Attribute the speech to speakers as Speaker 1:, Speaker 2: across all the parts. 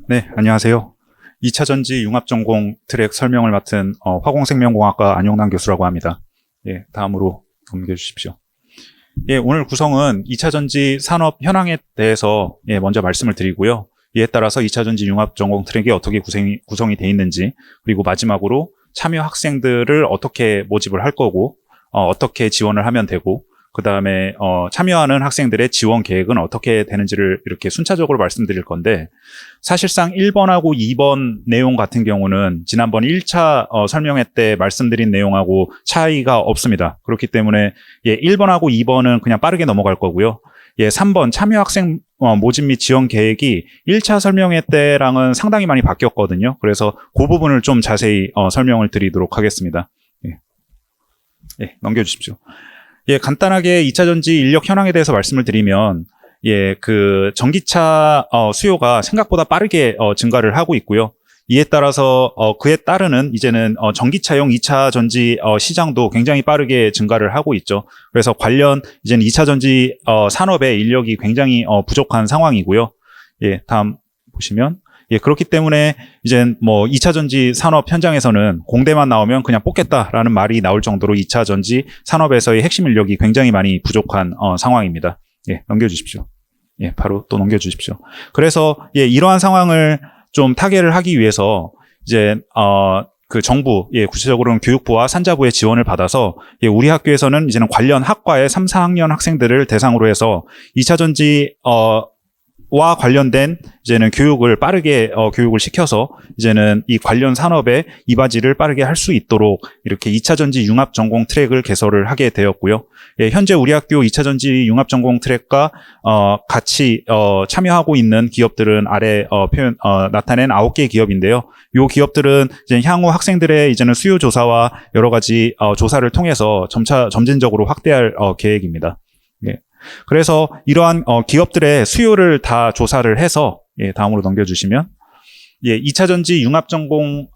Speaker 1: 네, 안녕하세요. 2차 전지 융합전공 트랙 설명을 맡은 화공생명공학과 안용남 교수라고 합니다. 예, 다음으로 넘겨주십시오. 예, 오늘 구성은 2차 전지 산업 현황에 대해서 먼저 말씀을 드리고요. 이에 따라서 2차 전지 융합전공 트랙이 어떻게 구성이 되어 있는지, 그리고 마지막으로 참여 학생들을 어떻게 모집을 할 거고, 어떻게 지원을 하면 되고, 그 다음에 참여하는 학생들의 지원 계획은 어떻게 되는지를 이렇게 순차적으로 말씀드릴 건데, 사실상 1번하고 2번 내용 같은 경우는 지난번 1차 설명회 때 말씀드린 내용하고 차이가 없습니다. 그렇기 때문에 1번하고 2번은 그냥 빠르게 넘어갈 거고요. 3번 참여 학생 모집 및 지원 계획이 1차 설명회 때랑은 상당히 많이 바뀌었거든요. 그래서 그 부분을 좀 자세히 설명을 드리도록 하겠습니다. 넘겨주십시오. 간단하게 2차 전지 인력 현황에 대해서 말씀을 드리면, 그 전기차 수요가 생각보다 빠르게 증가를 하고 있고요. 이에 따라서 그에 따르는 이제는 전기차용 2차 전지 시장도 굉장히 빠르게 증가를 하고 있죠. 그래서 관련 이제는 2차 전지 산업의 인력이 굉장히 부족한 상황이고요. 다음 보시면. 그렇기 때문에 이제 뭐 2차 전지 산업 현장에서는 공대만 나오면 그냥 뽑겠다라는 말이 나올 정도로 2차 전지 산업에서의 핵심 인력이 굉장히 많이 부족한 상황입니다. 넘겨주십시오. 바로 또 넘겨주십시오. 그래서 이러한 상황을 좀 타개를 하기 위해서 이제 그 정부, 구체적으로는 교육부와 산자부의 지원을 받아서 우리 학교에서는 이제는 관련 학과의 3, 4학년 학생들을 대상으로 해서 2차 전지 와 관련된 이제는 교육을 빠르게 교육을 시켜서 이제는 이 관련 산업에 이바지를 빠르게 할 수 있도록 이렇게 2차 전지 융합 전공 트랙을 개설을 하게 되었고요. 현재 우리 학교 2차 전지 융합 전공 트랙과 같이 참여하고 있는 기업들은 아래 나타낸 9개 기업인데요. 이 기업들은 이제 향후 학생들의 이제는 수요 조사와 여러 가지 조사를 통해서 점진적으로 확대할 계획입니다. 그래서 이러한 기업들의 수요를 다 조사를 해서 다음으로 넘겨주시면 2차 전지 융합 전공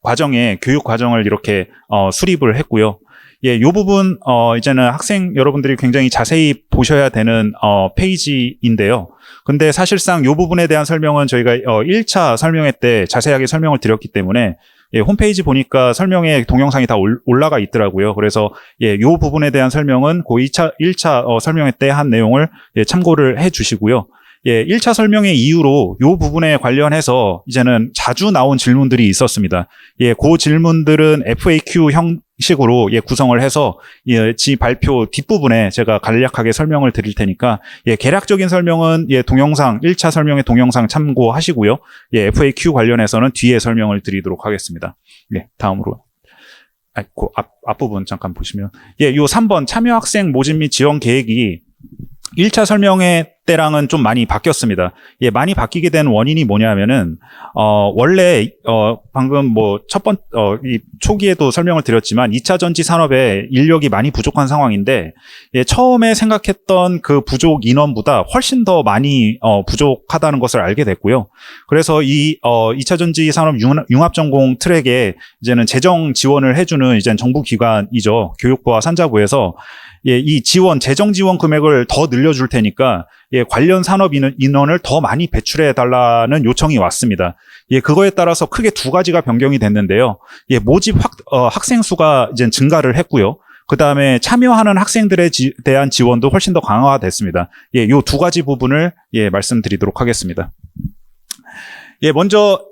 Speaker 1: 과정의 교육 과정을 이렇게 수립을 했고요. 이 부분 이제는 학생 여러분들이 굉장히 자세히 보셔야 되는 페이지인데요. 근데 사실상 이 부분에 대한 설명은 저희가 1차 설명회 때 자세하게 설명을 드렸기 때문에 홈페이지 보니까 설명에 동영상이 다 올라가 있더라고요. 그래서 이 부분에 대한 설명은 그 1차 설명회 때 한 내용을 참고를 해 주시고요. 1차 설명회 이후로 이 부분에 관련해서 이제는 자주 나온 질문들이 있었습니다. 그 질문들은 FAQ 형식으로 구성을 해서 지 발표 뒷부분에 제가 간략하게 설명을 드릴 테니까 개략적인 설명은 동영상 1차 설명회 동영상 참고하시고요. FAQ 관련해서는 뒤에 설명을 드리도록 하겠습니다. 다음으로 그 앞부분 잠깐 보시면 요 3번 참여 학생 모집 및 지원 계획이 1차 설명회 때랑은 좀 많이 바뀌었습니다. 많이 바뀌게 된 원인이 뭐냐면은, 원래, 방금 뭐, 이 초기에도 설명을 드렸지만, 2차 전지 산업에 인력이 많이 부족한 상황인데, 처음에 생각했던 그 부족 인원보다 훨씬 더 많이, 부족하다는 것을 알게 됐고요. 그래서 2차 전지 산업 융합전공 트랙에 이제는 재정 지원을 해주는 이제 정부기관이죠. 교육부와 산자부에서 이 재정 지원 금액을 더 늘려줄 테니까 관련 산업 인원을 더 많이 배출해 달라는 요청이 왔습니다. 그거에 따라서 크게 두 가지가 변경이 됐는데요. 모집 학생 수가 이제 증가를 했고요. 그 다음에 참여하는 학생들에 대한 지원도 훨씬 더 강화됐습니다. 요 두 가지 부분을 말씀드리도록 하겠습니다. 먼저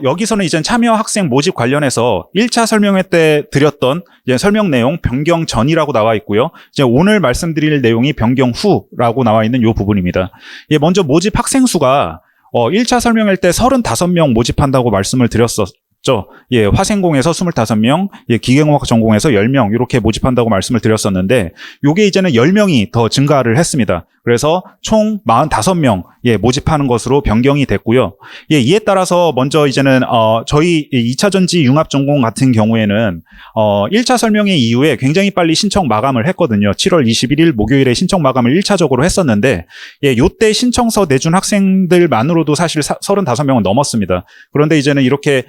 Speaker 1: 여기서는 이제 참여 학생 모집 관련해서 1차 설명회 때 드렸던 설명 내용 변경 전이라고 나와 있고요. 이제 오늘 말씀드릴 내용이 변경 후라고 나와 있는 이 부분입니다. 먼저 모집 학생 수가 1차 설명회 때 35명 모집한다고 말씀을 드렸었죠. 화생공에서 25명, 기계공학 전공에서 10명 이렇게 모집한다고 말씀을 드렸었는데 요게 이제는 10명이 더 증가를 했습니다. 그래서 총 45명 모집하는 것으로 변경이 됐고요. 이에 따라서 먼저 이제는 저희 2차 전지 융합 전공 같은 경우에는 1차 설명회 이후에 굉장히 빨리 신청 마감을 했거든요. 7월 21일 목요일에 신청 마감을 1차적으로 했었는데 요때 신청서 내준 학생들만으로도 사실 35명은 넘었습니다. 그런데 이제는 이렇게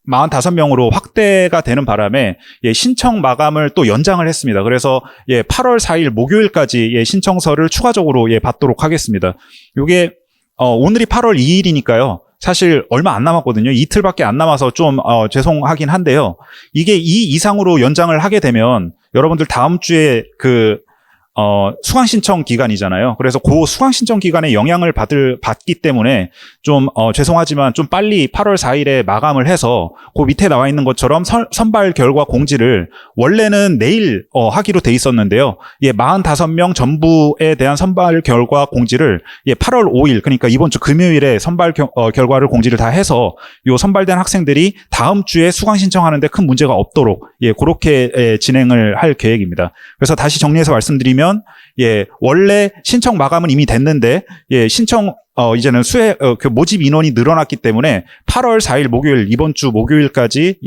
Speaker 1: 45명으로 확대가 되는 바람에 신청 마감을 또 연장을 했습니다. 그래서 8월 4일 목요일까지 신청서를 추가적으로 받도록 하겠습니다. 요게 오늘이 8월 2일이니까요. 사실 얼마 안 남았거든요. 이틀밖에 안 남아서 좀 죄송하긴 한데요. 이게 이 이상으로 연장을 하게 되면 여러분들 다음 주에 수강 신청 기간이잖아요. 그래서 그 수강 신청 기간에 영향을 받기 때문에 좀 죄송하지만 좀 빨리 8월 4일에 마감을 해서 그 밑에 나와 있는 것처럼 선발 결과 공지를 원래는 내일 하기로 돼 있었는데요. 45명 전부에 대한 선발 결과 공지를 8월 5일 그러니까 이번 주 금요일에 선발 결과를 공지를 다 해서 요 선발된 학생들이 다음 주에 수강 신청하는데 큰 문제가 없도록 그렇게 진행을 할 계획입니다. 그래서 다시 정리해서 말씀드리면 원래 신청 마감은 이미 됐는데, 이제는 모집 인원이 늘어났기 때문에 8월 4일 목요일, 이번 주 목요일까지,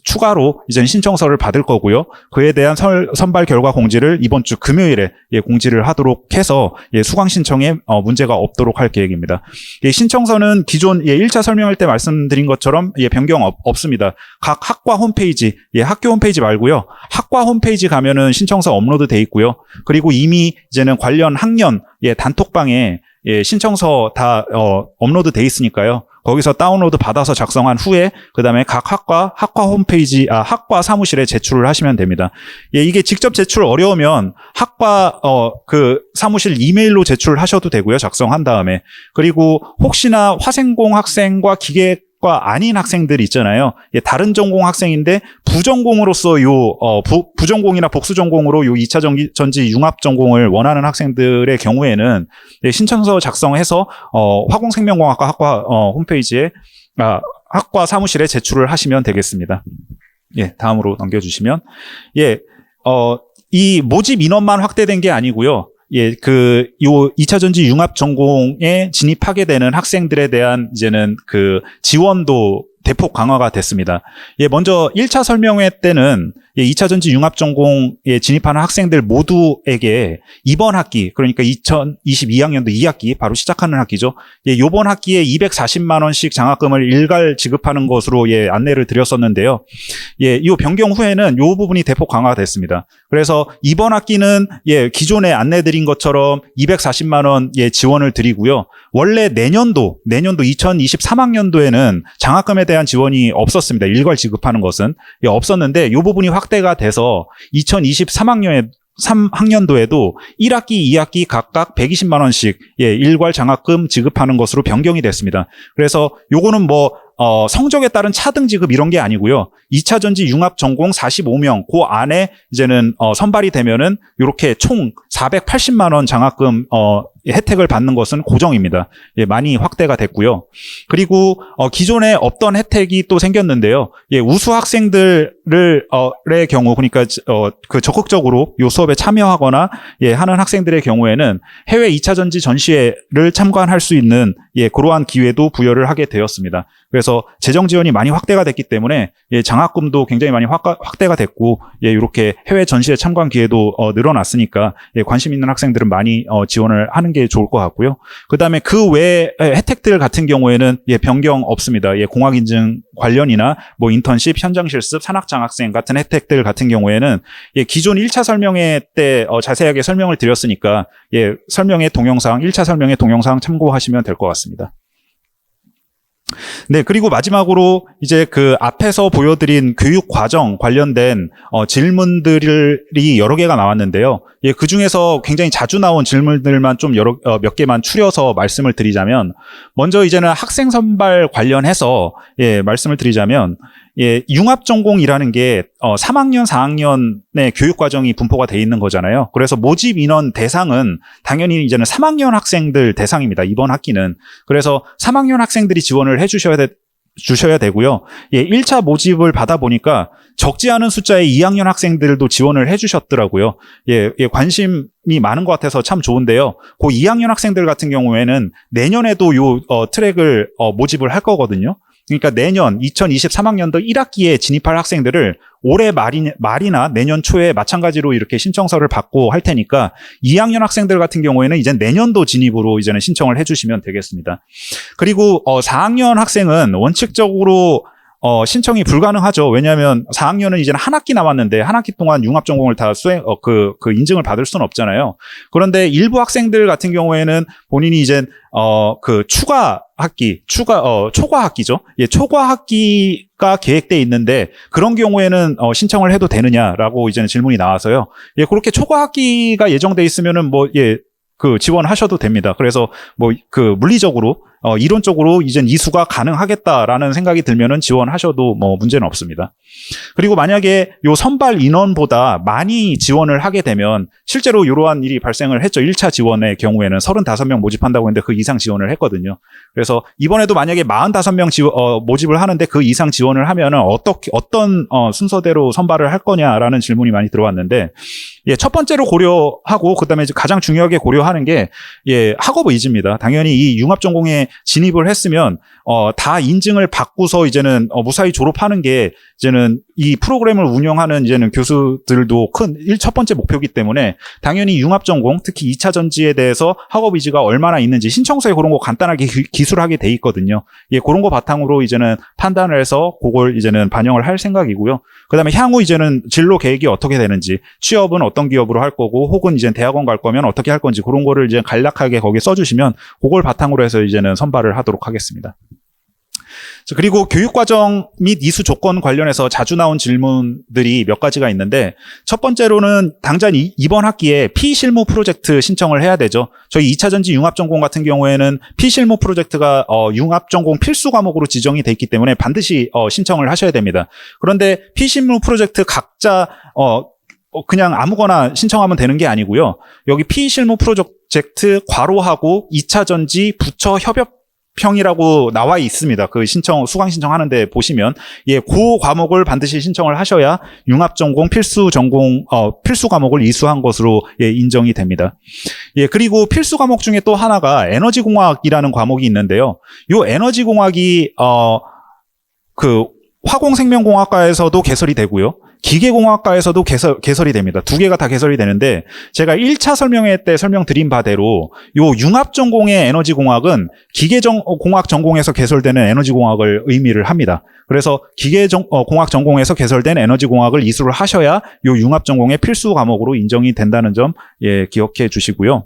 Speaker 1: 추가로 이제는 신청서를 받을 거고요. 그에 대한 선발 결과 공지를 이번 주 금요일에, 공지를 하도록 해서, 수강 신청에, 문제가 없도록 할 계획입니다. 신청서는 기존, 1차 설명할 때 말씀드린 것처럼, 변경 없습니다. 각 학과 홈페이지, 학교 홈페이지 말고요. 학과 홈페이지 가면은 신청서 업로드 돼 있고요. 그리고 이미 이제는 관련 학년, 단톡방에 신청서 다 업로드 돼 있으니까요. 거기서 다운로드 받아서 작성한 후에 그다음에 각 학과 홈페이지 학과 사무실에 제출을 하시면 됩니다. 이게 직접 제출 어려우면 학과 사무실 이메일로 제출하셔도 되고요. 작성한 다음에. 그리고 혹시나 화생공 학생과 기계과 아닌 학생들 있잖아요. 다른 전공 학생인데 부전공으로서 부전공이나 복수전공으로 2차 전지 융합 전공을 원하는 학생들의 경우에는 신청서 작성해서 화공생명공학과 학과 홈페이지에 학과 사무실에 제출을 하시면 되겠습니다. 다음으로 넘겨주시면 이 모집 인원만 확대된 게 아니고요. 요 2차 전지 융합 전공에 진입하게 되는 학생들에 대한 이제는 지원도 대폭 강화가 됐습니다. 먼저 1차 설명회 때는 2차 전지 융합 전공에 진입하는 학생들 모두에게 이번 학기, 그러니까 2022학년도 2학기, 바로 시작하는 학기죠. 요번 학기에 240만 원씩 장학금을 일괄 지급하는 것으로 안내를 드렸었는데요. 이 변경 후에는 요 부분이 대폭 강화가 됐습니다. 그래서 이번 학기는 기존에 안내드린 것처럼 240만 원 지원을 드리고요. 원래 내년도 2023학년도에는 장학금에 대한 지원이 없었습니다. 일괄 지급하는 것은 없었는데 이 부분이 확대가 돼서 2023학년도에도 1학기, 2학기 각각 120만 원씩 일괄 장학금 지급하는 것으로 변경이 됐습니다. 그래서 요거는 성적에 따른 차등 지급 이런 게 아니고요. 2차 전지 융합 전공 45명, 그 안에 이제는 선발이 되면은 이렇게 총 480만 원 장학금 혜택을 받는 것은 고정입니다. 많이 확대가 됐고요. 그리고 기존에 없던 혜택이 또 생겼는데요. 우수 학생들의 경우, 그러니까 적극적으로 이 수업에 참여하거나 하는 학생들의 경우에는 해외 2차 전지 전시회를 참관할 수 있는 그러한 기회도 부여를 하게 되었습니다. 그래서 재정 지원이 많이 확대가 됐기 때문에 장학금도 굉장히 많이 확대가 됐고 이렇게 해외 전시회 참관 기회도 늘어났으니까 관심 있는 학생들은 많이 지원을 하는 게 좋을 것 같고요. 그다음에 그 외 혜택들 같은 경우에는 변경 없습니다. 공학인증 관련이나 인턴십, 현장 실습, 산학 장학생 같은 혜택들 같은 경우에는 기존 1차 설명회 때 자세하게 설명을 드렸으니까 설명회 동영상 1차 설명회 동영상 참고하시면 될 것 같습니다. 네, 그리고 마지막으로 이제 앞에서 보여드린 교육 과정 관련된 질문들이 여러 개가 나왔는데요. 그 중에서 굉장히 자주 나온 질문들만 좀 몇 개만 추려서 말씀을 드리자면, 먼저 이제는 학생 선발 관련해서 말씀을 드리자면, 융합 전공이라는 게 3학년, 4학년의 교육 과정이 분포가 돼 있는 거잖아요. 그래서 모집 인원 대상은 당연히 이제는 3학년 학생들 대상입니다. 이번 학기는. 그래서 3학년 학생들이 지원을 주셔야 되고요. 1차 모집을 받아보니까 적지 않은 숫자의 2학년 학생들도 지원을 해주셨더라고요. 관심이 많은 것 같아서 참 좋은데요. 그 2학년 학생들 같은 경우에는 내년에도 트랙을 모집을 할 거거든요. 그러니까 내년 2023학년도 1학기에 진입할 학생들을 올해 말이나 내년 초에 마찬가지로 이렇게 신청서를 받고 할 테니까 2학년 학생들 같은 경우에는 이제 내년도 진입으로 이제는 신청을 해주시면 되겠습니다. 그리고 4학년 학생은 원칙적으로 신청이 불가능하죠. 왜냐하면 4학년은 이제는 한 학기 남았는데 한 학기 동안 융합 전공을 다 인증을 받을 수는 없잖아요. 그런데 일부 학생들 같은 경우에는 본인이 이제 추가 학기, 초과 학기죠. 예, 초과 학기가 계획돼 있는데 그런 경우에는 신청을 해도 되느냐라고 이제는 질문이 나와서요. 예, 그렇게 초과 학기가 예정돼 있으면은 지원하셔도 됩니다. 그래서 물리적으로 이론적으로 이젠 이수가 가능하겠다라는 생각이 들면은 지원하셔도 문제는 없습니다. 그리고 만약에 요 선발 인원보다 많이 지원을 하게 되면 실제로 이러한 일이 발생을 했죠. 1차 지원의 경우에는 35명 모집한다고 했는데 그 이상 지원을 했거든요. 그래서 이번에도 만약에 45명 모집을 하는데 그 이상 지원을 하면은 어떤 순서대로 선발을 할 거냐라는 질문이 많이 들어왔는데, 예, 첫 번째로 고려하고 그다음에 이제 가장 중요하게 고려하는 게 학업 의지입니다. 당연히 이 융합 전공에 진입을 했으면 다 인증을 받고서 이제는 무사히 졸업하는 게 이제는 이 프로그램을 운영하는 이제는 교수들도 첫 번째 목표이기 때문에 당연히 융합 전공, 특히 2차 전지에 대해서 학업 의지가 얼마나 있는지 신청서에 그런 거 간단하게 기술하게 돼 있거든요. 예, 그런 거 바탕으로 이제는 판단을 해서 그걸 이제는 반영을 할 생각이고요. 그다음에 향후 이제는 진로 계획이 어떻게 되는지, 취업은 어떤 기업으로 할 거고, 혹은 이제 대학원 갈 거면 어떻게 할 건지 그런 거를 이제 간략하게 거기에 써주시면 그걸 바탕으로 해서 이제는 선발을 하도록 하겠습니다. 그리고 교육과정 및 이수 조건 관련해서 자주 나온 질문들이 몇 가지가 있는데, 첫 번째로는 당장 이번 학기에 피실무 프로젝트 신청을 해야 되죠. 저희 2차 전지 융합전공 같은 경우에는 피실무 프로젝트가 융합전공 필수 과목으로 지정이 돼 있기 때문에 반드시 신청을 하셔야 됩니다. 그런데 피실무 프로젝트 각자 그냥 아무거나 신청하면 되는 게 아니고요. 여기 피실무 프로젝트 괄호하고 2차 전지 부처 협업형이라고 나와 있습니다. 그 수강 신청하는데 보시면, 예, 그 과목을 반드시 신청을 하셔야 융합전공 필수 과목을 이수한 것으로 인정이 됩니다. 예, 그리고 필수 과목 중에 또 하나가 에너지공학이라는 과목이 있는데요. 요 에너지공학이 화공생명공학과에서도 개설이 되고요. 기계공학과에서도 개설이 됩니다. 두 개가 다 개설이 되는데, 제가 1차 설명회 때 설명드린 바대로 요 융합전공의 에너지공학은 기계공학 전공에서 개설되는 에너지공학을 의미를 합니다. 그래서 기계공학 전공에서 개설된 에너지공학을 이수를 하셔야 요 융합전공의 필수 과목으로 인정이 된다는 점 기억해 주시고요.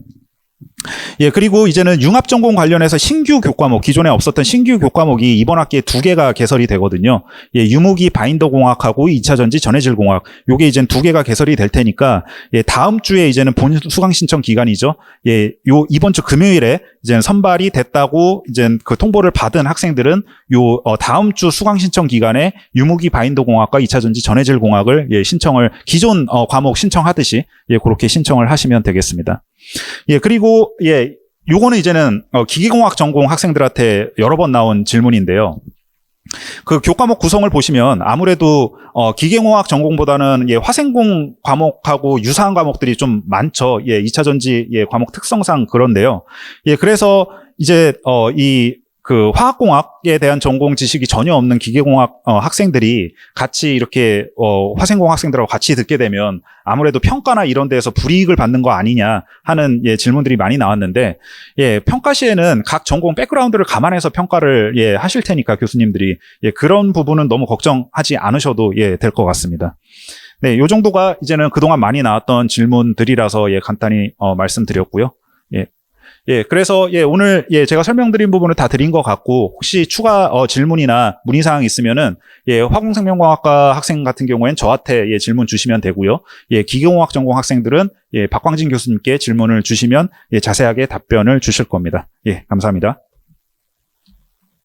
Speaker 1: 예, 그리고 이제는 융합전공 관련해서 신규 교과목, 기존에 없었던 신규 교과목이 이번 학기에 2개가 개설이 되거든요. 예, 유무기 바인더공학하고 2차 전지 전해질공학, 요게 이제는 2개가 개설이 될 테니까, 예, 다음 주에 이제는 본 수강 신청 기간이죠. 예, 이번 주 금요일에 이제는 선발이 됐다고 이제는 그 통보를 받은 학생들은 다음 주 수강 신청 기간에 유무기 바인더공학과 2차 전지 전해질공학을 신청을 기존 과목 신청하듯이 그렇게 신청을 하시면 되겠습니다. 예, 그리고, 요거는 이제는, 기계공학 전공 학생들한테 여러 번 나온 질문인데요. 그 교과목 구성을 보시면 아무래도, 기계공학 전공보다는, 화생공 과목하고 유사한 과목들이 좀 많죠. 2차 전지, 과목 특성상 그런데요. 그래서 이제, 화학공학에 대한 전공 지식이 전혀 없는 기계공학 학생들이 같이 이렇게 화생공학 학생들하고 같이 듣게 되면 아무래도 평가나 이런 데에서 불이익을 받는 거 아니냐 하는 질문들이 많이 나왔는데, 평가 시에는 각 전공 백그라운드를 감안해서 평가를 하실 테니까 교수님들이 그런 부분은 너무 걱정하지 않으셔도 될 것 같습니다. 네, 요 정도가 이제는 그동안 많이 나왔던 질문들이라서 간단히 말씀드렸고요. 그래서 오늘 제가 설명드린 부분을 다 드린 것 같고, 혹시 추가 질문이나 문의사항 있으면은 화공생명공학과 학생 같은 경우엔 저한테 질문 주시면 되고요. 기계공학 전공 학생들은 박광진 교수님께 질문을 주시면 자세하게 답변을 주실 겁니다. 감사합니다.